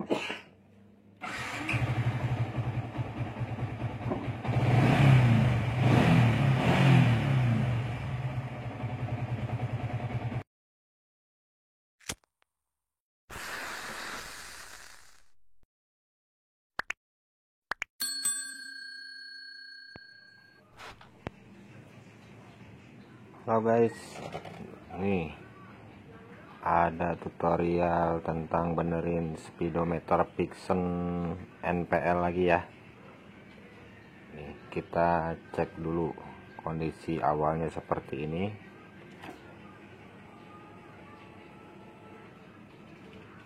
Halo guys, nih ada tutorial tentang benerin speedometer Pixen NPL lagi ya. Nih, kita cek dulu kondisi awalnya seperti ini.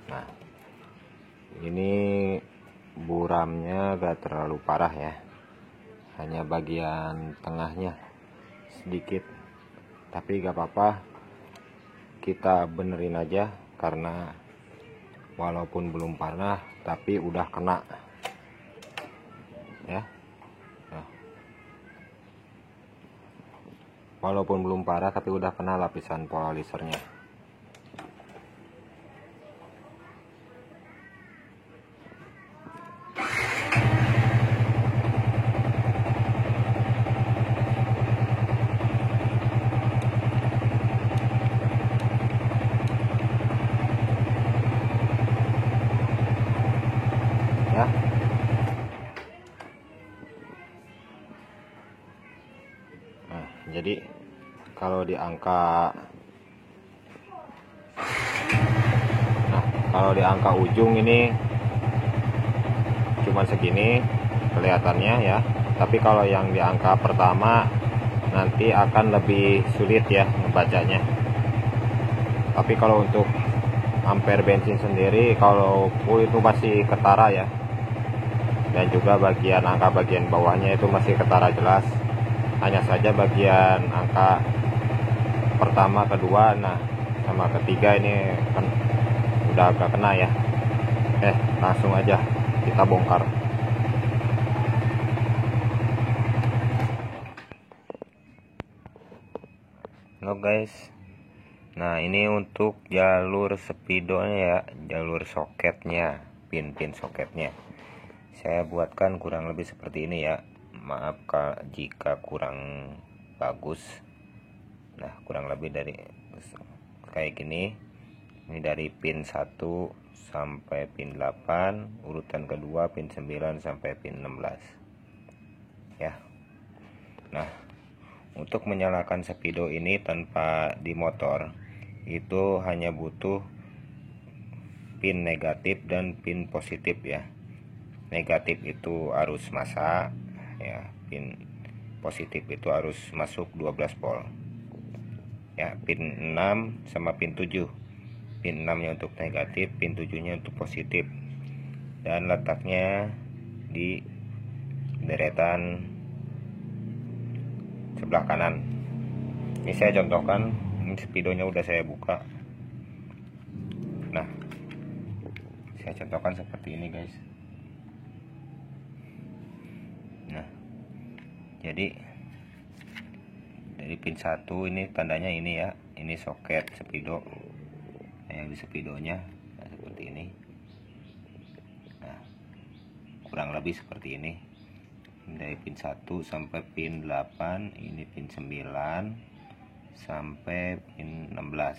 Nah, ini buramnya gak terlalu parah ya, hanya bagian tengahnya sedikit. Tapi gak apa-apa, kita benerin aja karena walaupun belum parah tapi udah kena ya. Nah, walaupun belum parah tapi udah kena lapisan polishernya. Ya, nah, jadi kalau di angka ujung ini cuma segini kelihatannya ya, tapi kalau yang di angka pertama nanti akan lebih sulit ya membacanya. Tapi kalau untuk ampere bensin sendiri kalau full itu masih ketara ya, dan juga angka bagian bawahnya itu masih ketara jelas. Hanya saja bagian angka pertama, kedua, nah sama ketiga ini kan udah agak kena ya. Langsung aja kita bongkar. Halo guys, nah ini untuk jalur speedonya ya, jalur soketnya, pin-pin soketnya saya buatkan kurang lebih seperti ini ya. Maaf jika kurang bagus. Nah, kurang lebih dari kayak gini. Ini dari pin 1 sampai pin 8, urutan kedua pin 9 sampai pin 16 ya. Nah, untuk menyalakan speedo ini tanpa di motor itu hanya butuh pin negatif dan pin positif ya. Negatif itu arus massa ya, pin positif itu arus masuk 12 volt ya. Pin 6 sama pin 7, pin 6 nya untuk negatif, pin 7 nya untuk positif, dan letaknya di deretan sebelah kanan. Ini saya contohkan, ini speedonya udah saya buka. Nah, saya contohkan seperti ini guys. Nah, jadi dari pin 1 ini tandanya ini ya, ini soket speedo. Yang di speedonya nah, seperti ini. Nah, kurang lebih seperti ini. Dari pin 1 sampai pin 8, ini pin 9 sampai pin 16.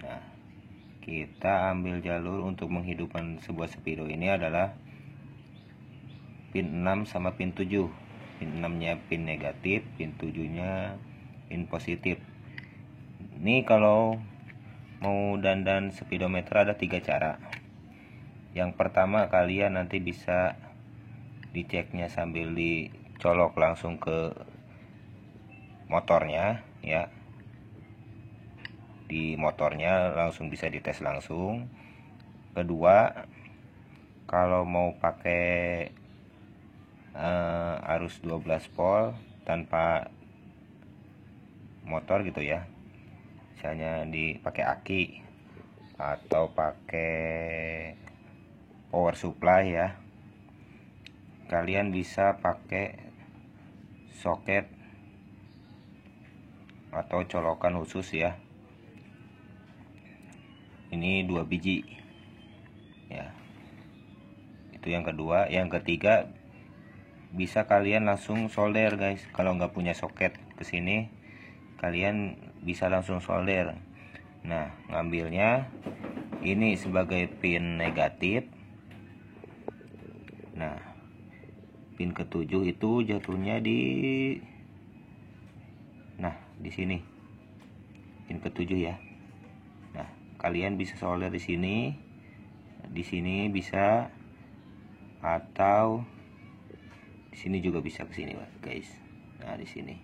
Nah, kita ambil jalur untuk menghidupkan sebuah speedo ini adalah pin 6 sama pin 7. Pin 6 nya pin negatif, pin 7 nya pin positif. Ini kalau mau dandan speedometer ada 3 cara. Yang pertama, kalian nanti bisa diceknya sambil dicolok langsung ke motornya ya. Di motornya langsung bisa dites langsung. Kedua, kalau mau pakai arus 12 volt tanpa motor gitu ya, misalnya dipakai aki atau pakai power supply ya, kalian bisa pakai soket atau colokan khusus ya. Ini 2 biji ya, Itu yang kedua. Yang ketiga, bisa kalian langsung solder guys. Kalau nggak punya soket ke sini, kalian bisa langsung solder. Nah, ngambilnya ini sebagai pin negatif. Nah, pin ketujuh itu jatuhnya di sini. Pin ketujuh ya. Nah, kalian bisa solder di sini. Di sini bisa, atau di sini juga bisa ke sini, guys. Nah, di sini.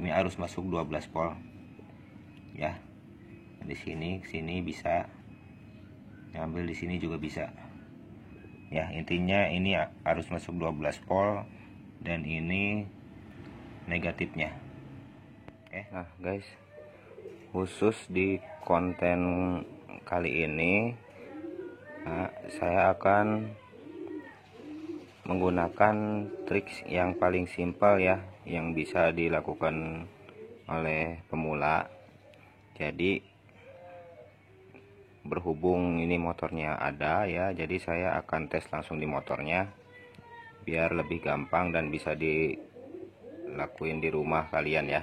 Ini arus masuk 12 volt. Ya. Di sini ke sini bisa. Ngambil di sini juga bisa. Ya, intinya ini arus masuk 12 volt dan ini negatifnya. Oke. Nah, guys, khusus di konten kali ini saya akan menggunakan trik yang paling simpel ya, yang bisa dilakukan oleh pemula. Jadi berhubung ini motornya ada ya, jadi saya akan tes langsung di motornya biar lebih gampang dan bisa dilakuin di rumah kalian ya.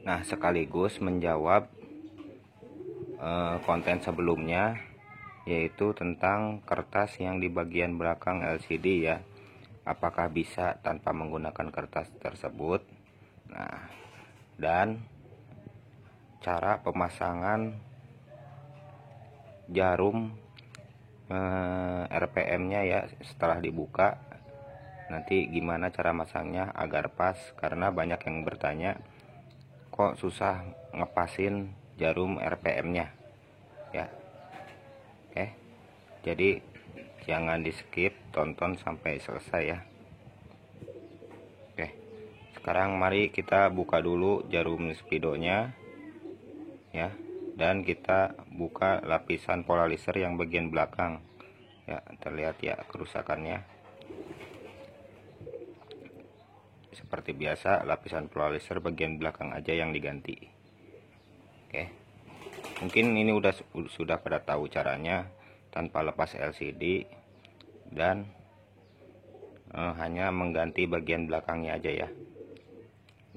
Nah, sekaligus menjawab konten sebelumnya, yaitu tentang kertas yang di bagian belakang LCD ya. Apakah bisa tanpa menggunakan kertas tersebut? Nah, dan cara pemasangan jarum RPM-nya ya setelah dibuka. Nanti gimana cara masangnya agar pas, karena banyak yang bertanya kok susah ngepasin jarum RPM-nya ya. Oke, jadi jangan di skip, tonton sampai selesai ya. Oke, sekarang mari kita buka dulu jarum speedonya ya, dan kita buka lapisan polarizer yang bagian belakang ya. Terlihat ya kerusakannya. Seperti biasa, lapisan polarizer bagian belakang aja yang diganti. Oke, mungkin ini sudah pada tahu caranya tanpa lepas LCD dan hanya mengganti bagian belakangnya aja ya.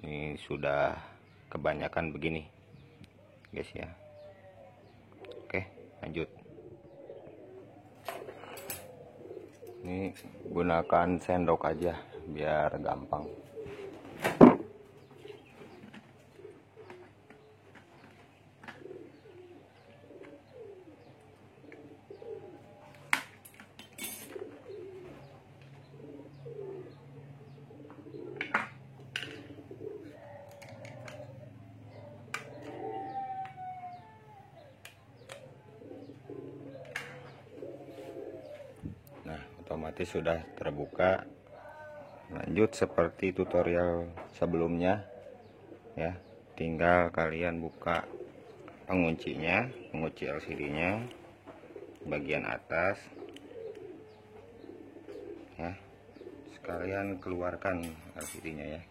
Ini sudah kebanyakan begini guys ya. Oke, lanjut. Ini gunakan sendok aja biar gampang. Nah, otomatis sudah terbuka. Lanjut seperti tutorial sebelumnya ya, tinggal kalian buka penguncinya, pengunci LCD-nya bagian atas ya, sekalian keluarkan LCD-nya ya.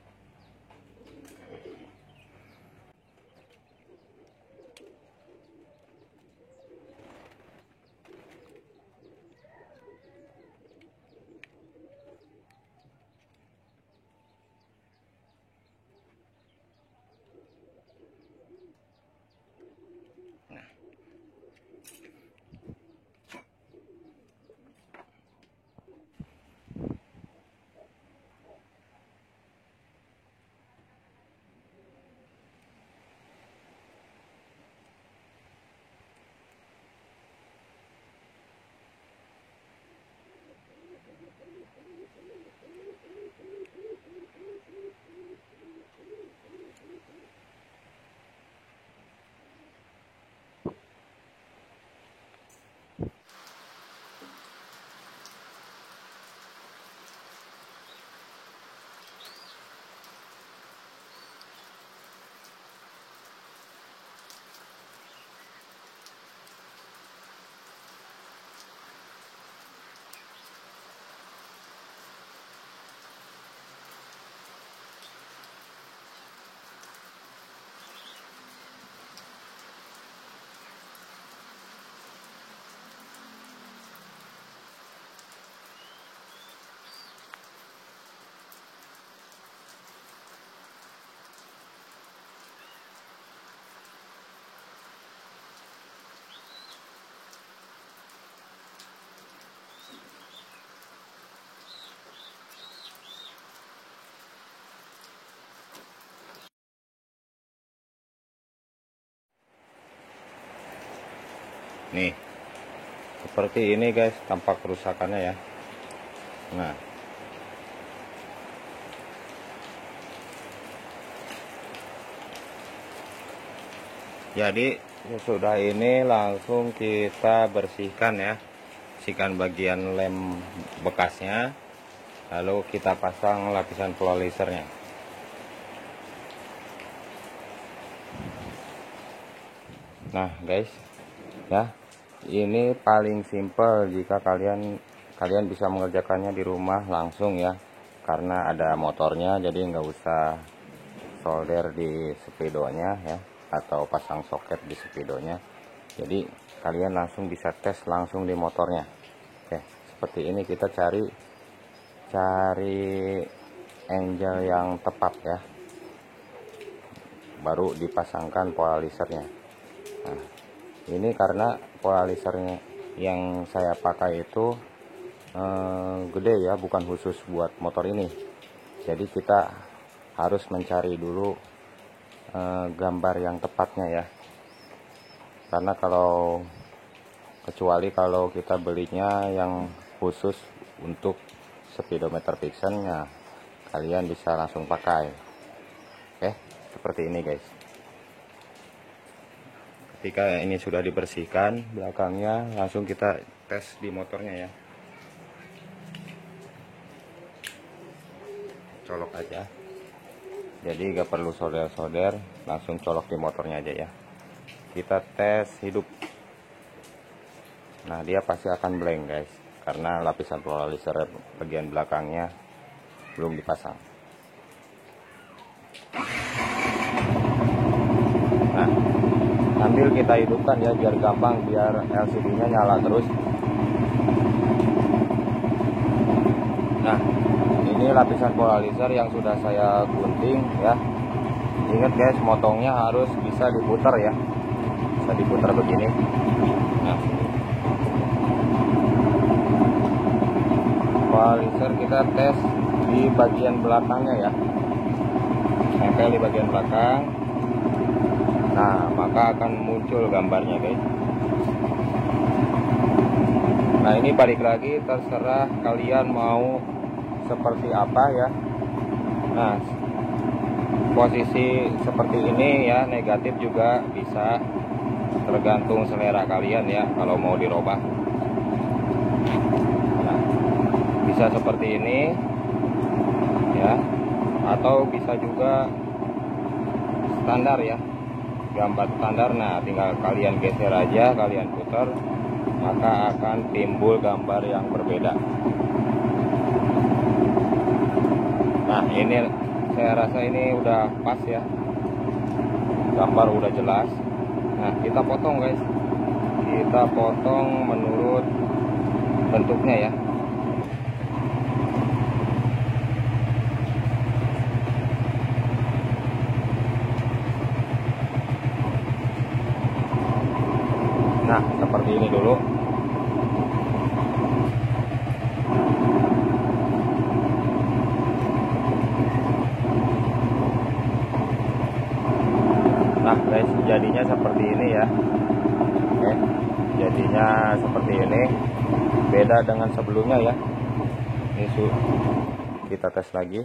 Nih, seperti ini guys tampak kerusakannya ya. Nah, jadi sudah ini langsung kita bersihkan ya, bersihkan bagian lem bekasnya, lalu kita pasang lapisan polysernya. Nah guys ya, ini paling simple jika kalian bisa mengerjakannya di rumah langsung ya, karena ada motornya, jadi nggak usah solder di speedonya ya, atau pasang soket di speedonya. Jadi kalian langsung bisa tes langsung di motornya. Oke, seperti ini kita cari angle yang tepat ya, baru dipasangkan polysernya. Nah, ini karena polysernya yang saya pakai itu gede ya, bukan khusus buat motor ini. Jadi kita harus mencari dulu gambar yang tepatnya ya, karena kecuali kalau kita belinya yang khusus untuk speedometer fiction, nah kalian bisa langsung pakai. Oke, seperti ini guys. Ketika ini sudah dibersihkan belakangnya, langsung kita tes di motornya ya. Colok aja, jadi gak perlu solder-solder, langsung colok di motornya aja ya. Kita tes hidup. Nah, dia pasti akan blank guys, karena lapisan polyser bagian belakangnya belum dipasang. Nah, sambil kita hidupkan ya, biar gampang, biar LCD-nya nyala terus. Nah, ini lapisan polyser yang sudah saya gunting ya. Ingat guys, motongnya harus bisa diputar ya, bisa diputar begini. Nah, polyser kita tes di bagian belakangnya ya, nempel di bagian belakang. Nah, maka akan muncul gambarnya guys. Nah, ini balik lagi, terserah kalian mau seperti apa ya. Nah, posisi seperti ini ya, negatif juga bisa, tergantung selera kalian ya kalau mau dirubah. Nah, bisa seperti ini ya, atau bisa juga standar ya, gambar standar. Nah, tinggal kalian geser aja, kalian putar, maka akan timbul gambar yang berbeda. Nah, ini saya rasa ini udah pas ya, gambar udah jelas. Nah, kita potong guys, kita potong menurut bentuknya ya. Nah, seperti ini dulu. Nah guys, jadinya seperti ini ya. Oke, jadinya seperti ini, beda dengan sebelumnya ya. Ini kita tes lagi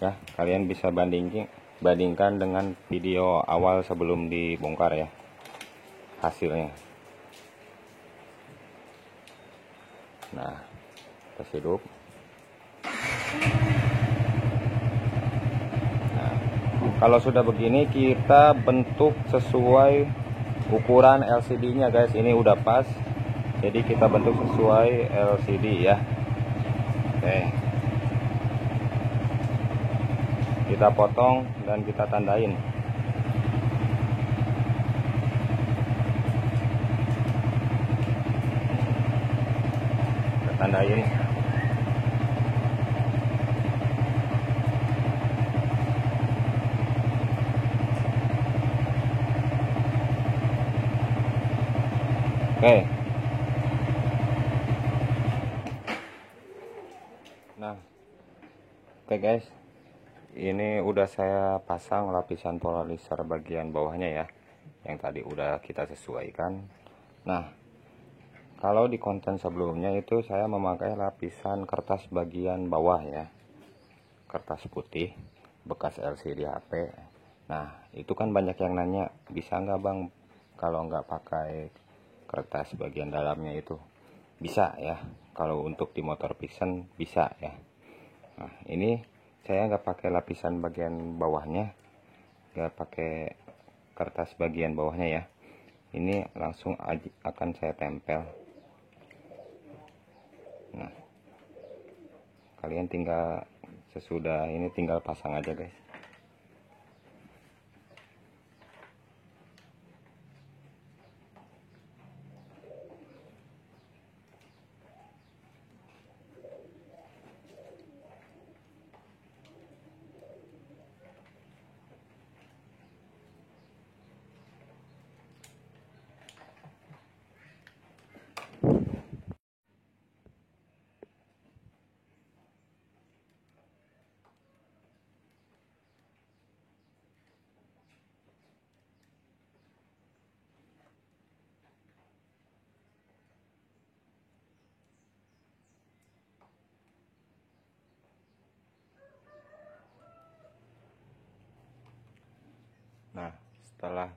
ya, kalian bisa bandingkan dengan video awal sebelum dibongkar ya, hasilnya. Nah, tes hidup. Nah, kalau sudah begini kita bentuk sesuai ukuran LCD-nya guys. Ini udah pas, jadi kita bentuk sesuai LCD ya. Oke, kita potong dan kita tandain. Kita tandain. Oke. Nah, oke guys, ini udah saya pasang lapisan polarizer bagian bawahnya ya, yang tadi udah kita sesuaikan. Nah, kalau di konten sebelumnya itu saya memakai lapisan kertas bagian bawah ya, kertas putih bekas LCD HP. Nah, itu kan banyak yang nanya, bisa nggak bang kalau nggak pakai kertas bagian dalamnya itu? Bisa ya, kalau untuk di motor Vision bisa ya. Nah, ini saya nggak pakai lapisan bagian bawahnya, nggak pakai kertas bagian bawahnya ya. Ini langsung akan saya tempel. Nah, kalian tinggal sesudah ini tinggal pasang aja guys. Nah, setelah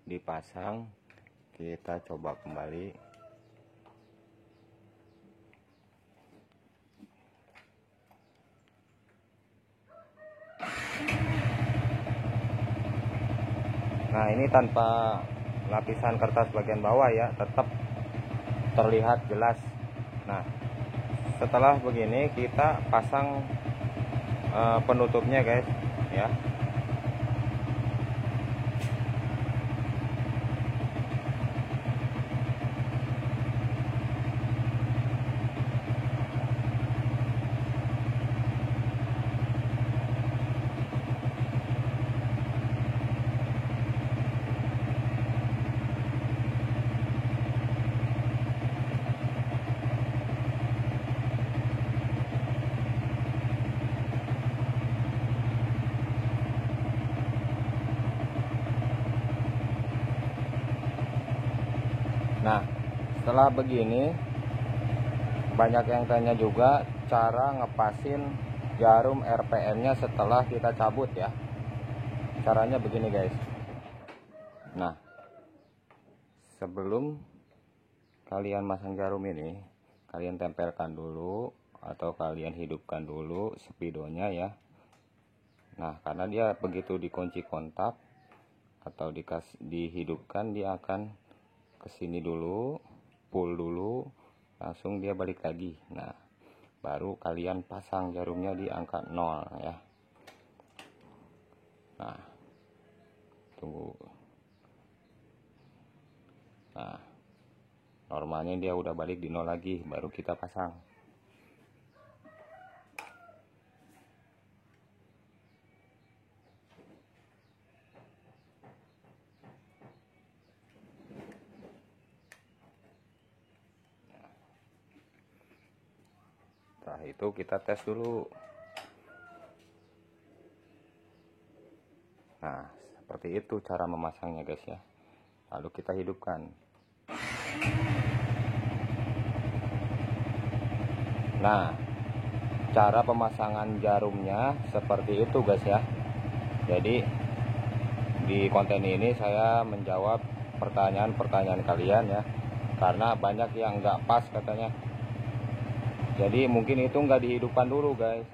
dipasang, kita coba kembali. Nah, ini tanpa lapisan kertas bagian bawah ya, tetap terlihat jelas. Nah, setelah begini kita pasang penutupnya guys ya. Nah, setelah begini, banyak yang tanya juga cara ngepasin jarum RPM-nya setelah kita cabut ya. Caranya begini guys. Nah, sebelum kalian masang jarum ini, kalian tempelkan dulu atau kalian hidupkan dulu speedonya ya. Nah, karena dia begitu dikunci kontak atau dihidupkan, dia akan kesini dulu, pull dulu, langsung dia balik lagi. Nah, baru kalian pasang jarumnya di angka 0 ya. Nah, tunggu. Nah, normalnya dia udah balik di 0 lagi, baru kita pasang. Setelah itu kita tes dulu. Nah, seperti itu cara memasangnya guys ya. Lalu kita hidupkan. Nah, cara pemasangan jarumnya seperti itu guys ya. Jadi di konten ini saya menjawab pertanyaan-pertanyaan kalian ya, karena banyak yang nggak pas katanya. Jadi mungkin itu nggak dihidupkan dulu guys.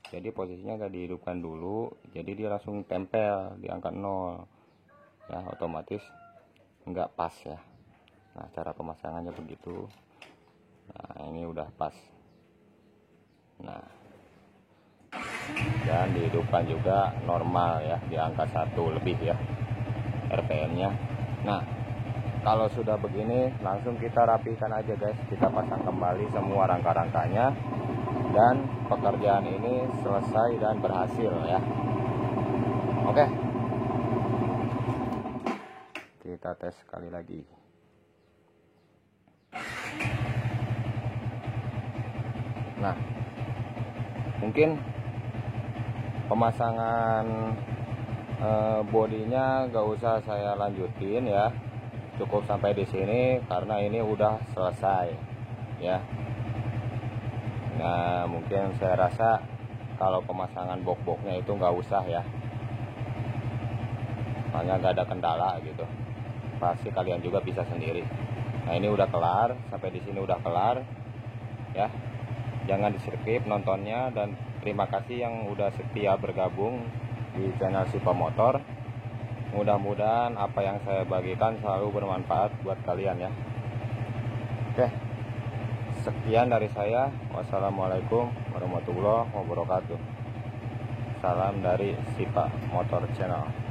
Jadi posisinya nggak dihidupkan dulu, jadi dia langsung tempel di angka 0 ya, otomatis nggak pas ya. Nah, cara pemasangannya begitu. Nah, ini udah pas. Nah, dan dihidupkan juga normal ya, di angka 1 lebih ya RPM-nya. Nah, kalau sudah begini langsung kita rapikan aja guys. Kita pasang kembali semua rangka-rangkanya, dan pekerjaan ini selesai dan berhasil ya. Oke, kita tes sekali lagi. Nah, mungkin Pemasangan bodinya gak usah saya lanjutin ya, cukup sampai di sini karena ini udah selesai ya. Nah mungkin saya rasa kalau pemasangan box-boxnya itu nggak usah ya, hanya nggak ada kendala gitu, pasti kalian juga bisa sendiri. Nah ini udah kelar, sampai di sini udah kelar ya. Jangan di skip nontonnya, dan terima kasih yang udah setia bergabung di channel Sipa Motor. Mudah-mudahan apa yang saya bagikan selalu bermanfaat buat kalian ya. Oke, sekian dari saya. Wassalamualaikum warahmatullahi wabarakatuh. Salam dari Sipa Motor Channel.